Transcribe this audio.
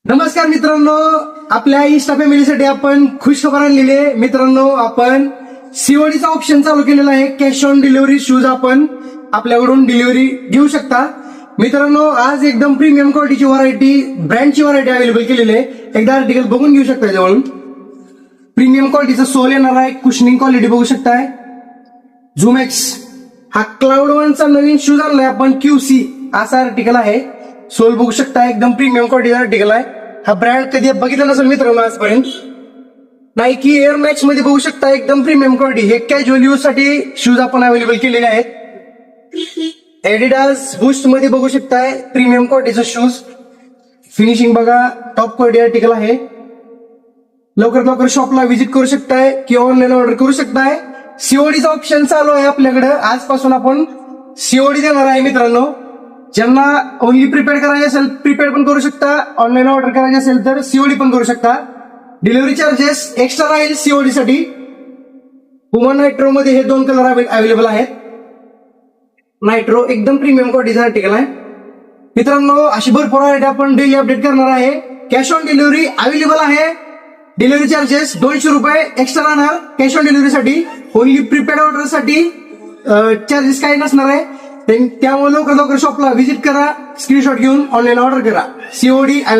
नमस्कार मित्रांनो, आपल्या इंस्टा फॅमिलीसाठी आपण खुश खबर आणलेली आहे. मित्रांनो, आपण सीओडीचा ऑप्शन चालू केलेला आहे. कॅश ऑन डिलिव्हरी शूज आपण आपल्याकडून डिलिव्हरी घेऊ शकता. मित्रांनो, आज एकदम प्रीमियम क्वालिटीची व्हरायटी, ब्रँडची व्हरायटी अवेलेबल केलेली आहे. एकदा आर्टिकल बघून घेऊ शकता. जवळून प्रीमियम क्वालिटीचा सोल येणार आहे. कुशनिंग क्वालिटी बघू शकताय. झुमॅक्स हा क्लाउड वनचा नवीन शूज आणलाय आपण. क्यूसी असा आर्टिकल आहे. सोल बघू शकता, एकदम प्रीमियम क्वालिटीचा आर्टिकल आहे. हा ब्रँड कधी बघितला नसेल मित्रांनो आजपर्यंत. नायकी एअर मॅक्स मध्ये बघू शकता, एकदम प्रीमियम क्वालिटी. हे कॅज्युअल यूज साठी शूज आपण अवेलेबल केलेले आहेत. एडिडास बूस्ट मध्ये बघू शकताय, प्रीमियम क्वालिटीचा शूज. फिनिशिंग बघा, टॉप क्वालिटी आर्टिकल आहे. लवकर शॉपला व्हिजिट करू शकताय किंवा ऑनलाईन ऑर्डर करू शकताय. सीओडीचा ऑप्शन चालू आहे आपल्याकडे. आजपासून आपण सीओडी देणार आहे मित्रांनो. ज्यांना ओनली प्रीपेड करायचे असेल प्रीपेड पण करू शकता. ऑनलाईन ऑर्डर करायचे असेल तर सीओडी पण करू शकता. डिलिव्हरी चार्जेस एक्स्ट्रा राहील सीओडी साठी. पुमा नायट्रो मध्ये हे दोन कलर अवेलेबल आहेत. नायट्रो एकदम प्रीमियम क्वालिटीचा आर्टिकल आहे. मित्रांनो, अशी भरपूर आयडी आपण डेली अपडेट करणार आहे. कॅश ऑन डिलिव्हरी अवेलेबल आहे. डिलिव्हरी चार्जेस 200 रुपये एक्स्ट्रा राहणार कॅश ऑन डिलिव्हरीसाठी. ओनली प्रीपेड ऑर्डर साठी चार्जेस काही नसणार आहे. त्यामुळे लवकर शॉपला व्हिजिट करा, स्क्रीनशॉट घेऊन ऑनलाईन ऑर्डर करा. सीओडी